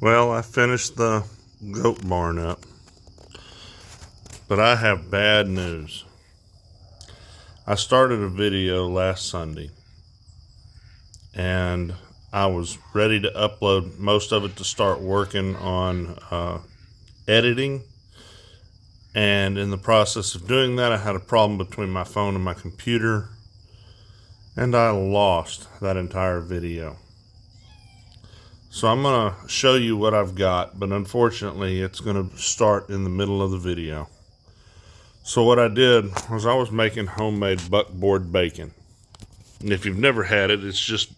Well, I finished the goat barn up, but I have bad news. I started a video last Sunday, and I was ready to upload most of it to start working on editing. And in the process of doing that, I had a problem between my phone and my computer, and I lost that entire video. So I'm going to show you what I've got, but unfortunately it's going to start in the middle of the video. So what I did was I was making homemade buckboard bacon. And if you've never had it, it's just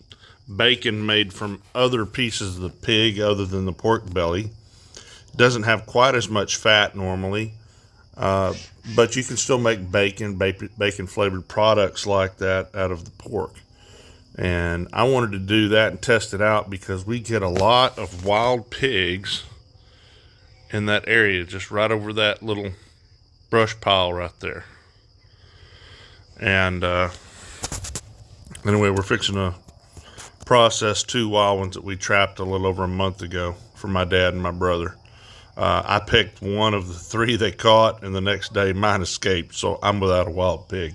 bacon made from other pieces of the pig other than the pork belly. It doesn't have quite as much fat normally, but you can still make bacon flavored products like that out of the pork. And I wanted to do that and test it out because we get a lot of wild pigs in that area, just right over that little brush pile right there. And anyway, we're fixing to process 2 wild ones that we trapped a little over a month ago for my dad and my brother. I picked one of the 3 they caught, and the next day mine escaped, so I'm without a wild pig.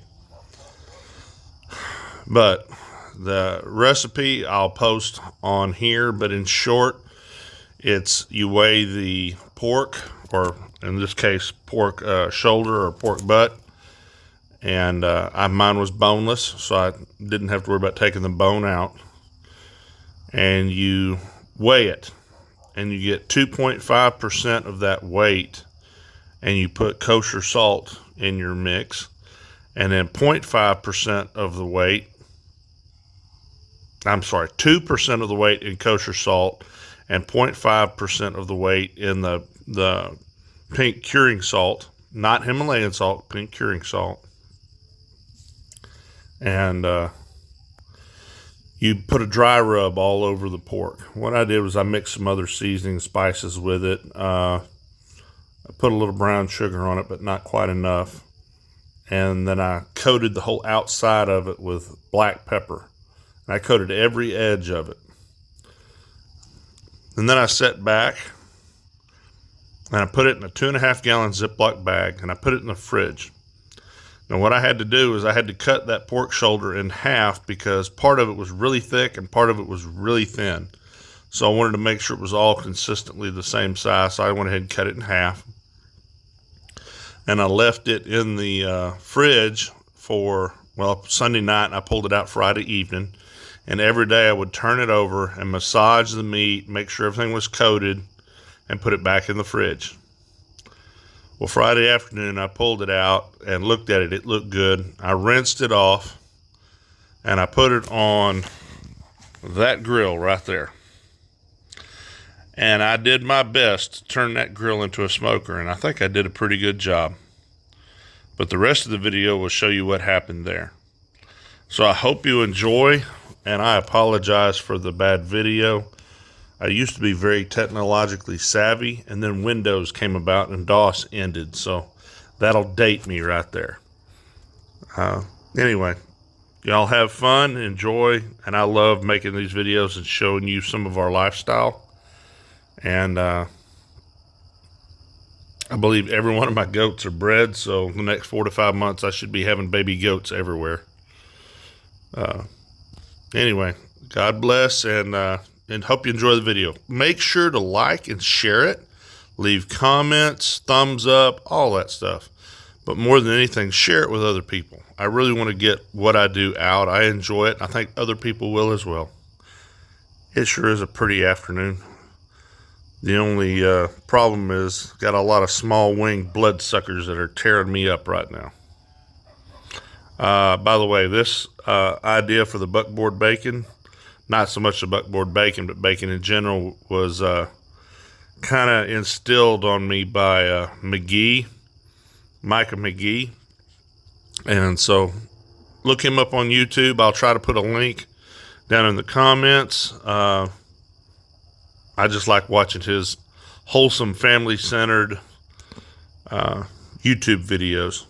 But the recipe I'll post on here, but in short, it's you weigh the pork, or in this case pork shoulder or pork butt, and mine was boneless, so I didn't have to worry about taking the bone out. And you weigh it, and you get 2.5% of that weight, and you put kosher salt in your mix, and then 0.5% of the weight, 2% of the weight in kosher salt, and 0.5% of the weight in the pink curing salt, not Himalayan salt, pink curing salt. And you put a dry rub all over the pork. What I did was I mixed some other seasoning spices with it. I put a little brown sugar on it, but not quite enough. And then I coated the whole outside of it with black pepper. And I coated every edge of it. And then I set back, and I put it in a 2.5 gallon Ziploc bag, and I put it in the fridge. Now what I had to do is I had to cut that pork shoulder in half because part of it was really thick and part of it was really thin. So I wanted to make sure it was all consistently the same size, so I went ahead and cut it in half. And I left it in the fridge for, Sunday night, and I pulled it out Friday evening. And every day I would turn it over and massage the meat, make sure everything was coated, and put it back in the fridge. Well, Friday afternoon, I pulled it out and looked at it. It looked good. I rinsed it off, and I put it on that grill right there. And I did my best to turn that grill into a smoker, and I think I did a pretty good job. But the rest of the video will show you what happened there. So I hope you enjoy, and I apologize for the bad video. I used to be very technologically savvy, and then Windows came about and DOS ended, so that'll date me right there. Anyway, y'all have fun, enjoy, and I love making these videos and showing you some of our lifestyle. And I believe every one of my goats are bred, so the next 4 to 5 months I should be having baby goats everywhere. Anyway, God bless, and hope you enjoy the video. Make sure to like and share it. Leave comments, thumbs up, all that stuff. But more than anything, share it with other people. I really want to get what I do out. I enjoy it. I think other people will as well. It sure is a pretty afternoon. The only problem is got a lot of small winged bloodsuckers that are tearing me up right now. By the way, this idea for the buckboard bacon, not so much the buckboard bacon, but bacon in general, was kind of instilled on me by Micah McGee. And so look him up on YouTube. I'll try to put a link down in the comments. I just like watching his wholesome, family-centered YouTube videos.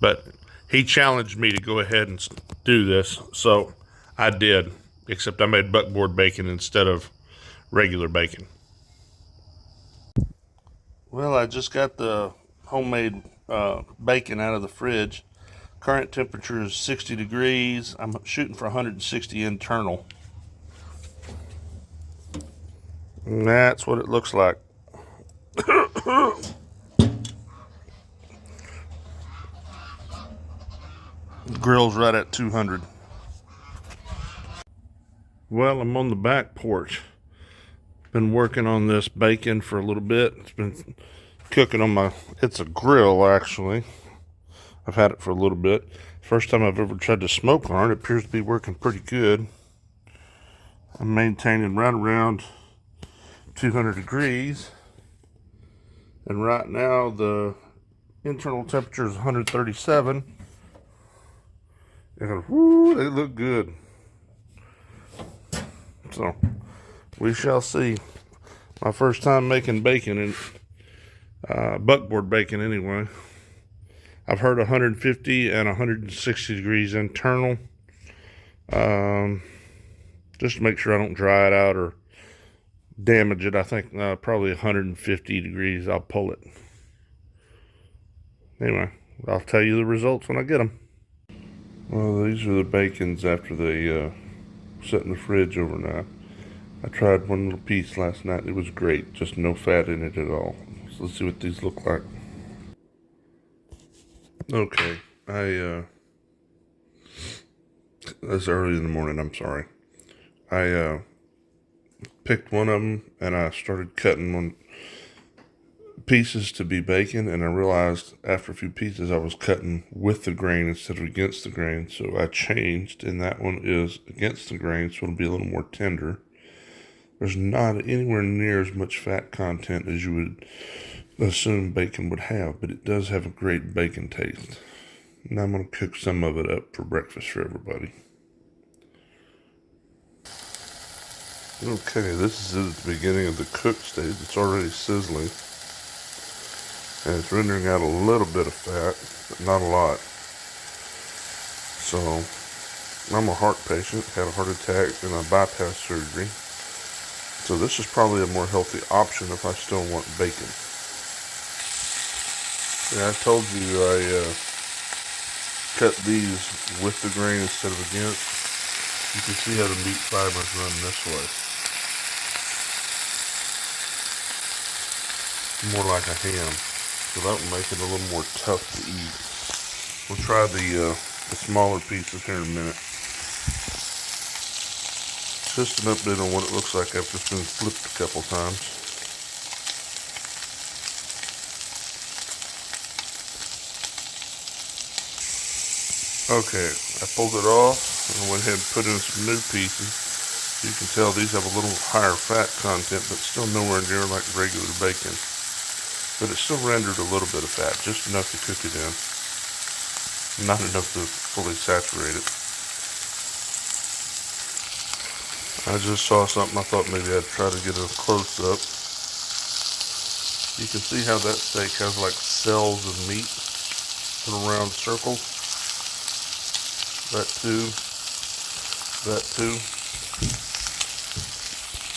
But he challenged me to go ahead and do this, so I did, except I made buckboard bacon instead of regular bacon. Well, I just got the homemade bacon out of the fridge. Current temperature is 60 degrees. I'm shooting for 160 internal. And that's what it looks like. Grill's right at 200. Well, I'm on the back porch. Been working on this bacon for a little bit. It's been cooking on it's a grill actually. I've had it for a little bit. First time I've ever tried to smoke on it. It appears to be working pretty good. I'm maintaining right around 200 degrees. And right now the internal temperature is 137. And whoo, they look good. So we shall see. My first time making bacon, and buckboard bacon anyway. I've heard 150 and 160 degrees internal. Just to make sure I don't dry it out or damage it. I think probably 150 degrees I'll pull it. Anyway, I'll tell you the results when I get them. Well, these are the bacons after they sit in the fridge overnight. I tried one little piece last night. It was great. Just no fat in it at all. So let's see what these look like. Okay, that's early in the morning, I'm sorry. I picked one of them and I started cutting one pieces to be bacon, and I realized after a few pieces I was cutting with the grain instead of against the grain, so I changed, and that one is against the grain, so it'll be a little more tender. There's not anywhere near as much fat content as you would assume bacon would have, but it does have a great bacon taste. And I'm going to cook some of it up for breakfast for everybody. Okay, this is at the beginning of the cook stage. It's already sizzling. And it's rendering out a little bit of fat, but not a lot. So, I'm a heart patient, had a heart attack and a bypass surgery. So this is probably a more healthy option if I still want bacon. Yeah, I told you I cut these with the grain instead of against. You can see how the meat fibers run this way. More like a ham. So that will make it a little more tough to eat. We'll try the smaller pieces here in a minute. Just an update on what it looks like after it's been flipped a couple times. Okay, I pulled it off and I went ahead and put in some new pieces. You can tell these have a little higher fat content, but still nowhere near like regular bacon. But it still rendered a little bit of fat, just enough to cook it in. Not enough to fully saturate it. I just saw something, I thought maybe I'd try to get a close-up. You can see how that steak has like cells of meat in round circles. That too. That too.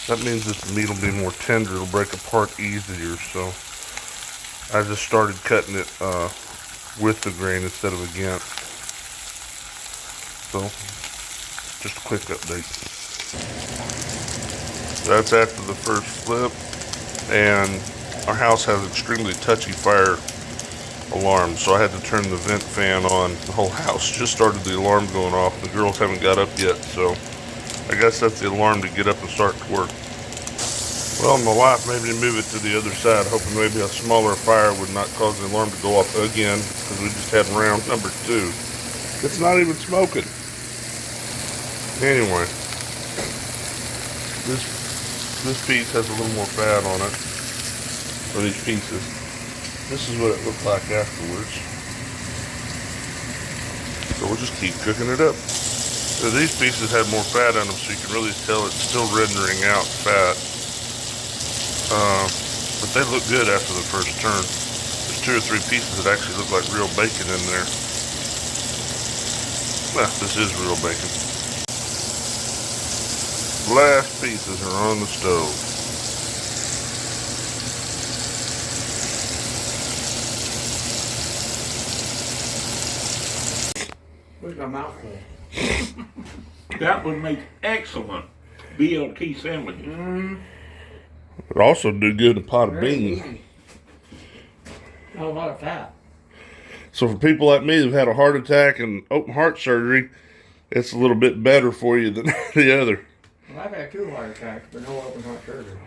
That means this meat will be more tender, it'll break apart easier, so I just started cutting it with the grain instead of against. So, just a quick update. That's after the first flip, and our house has extremely touchy fire alarm, so I had to turn the vent fan on. The whole house just started the alarm going off. The girls haven't got up yet, so I guess that's the alarm to get up and start to work. Well, my wife made me move it to the other side, hoping maybe a smaller fire would not cause the alarm to go off again, because we just had round number 2. It's not even smoking. Anyway, this piece has a little more fat on it, or these pieces. This is what it looked like afterwards. So we'll just keep cooking it up. So these pieces had more fat on them, so you can really tell it's still rendering out fat. But they look good after the first turn. There's 2 or 3 pieces that actually look like real bacon in there. Well, this is real bacon. Last pieces are on the stove. my mouthful. That would make excellent BLT sandwiches. It also do good in a pot of Very beans. easy. Not a lot of fat. So for people like me who've had a heart attack and open heart surgery, it's a little bit better for you than the other. Well, I've had 2 heart attacks, but no open heart surgery.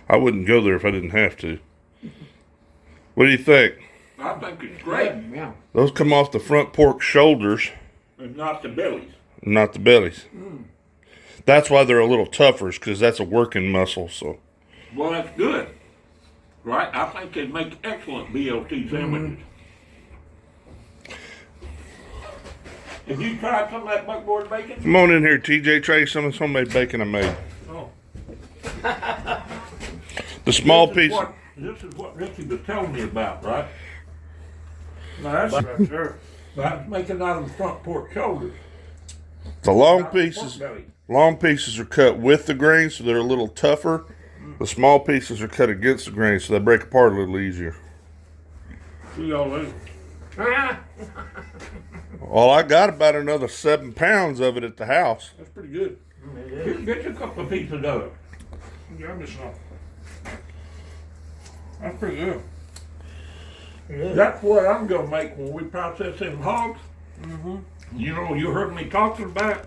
I wouldn't go there if I didn't have to. What do you think? I think it's great. Yeah. Those come off the front pork shoulders, And not the bellies. not the bellies. That's why they're a little tougher, because that's a working muscle. So Well, that's good. Right? I think they'd make excellent BLT sandwiches. Have you tried some of that buckboard bacon? come on in here, TJ. Try some of this homemade bacon I made. Oh. The small piece. This is what Ricky was telling me about, right? No, that's right, sure. That's making out of the front pork shoulders. The long not the pork pieces. belly. Long pieces are cut with the grain, so they're a little tougher. The small pieces are cut against the grain, so they break apart a little easier. See y'all later. Well, I got about another 7 pounds of it at the house. That's pretty good. Get you a couple of pieces of it. Give me some. That's pretty good. That's what I'm gonna make when we process them hogs. You know, you heard me talking about it.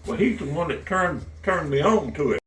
Well, he's the one that turned me on to it.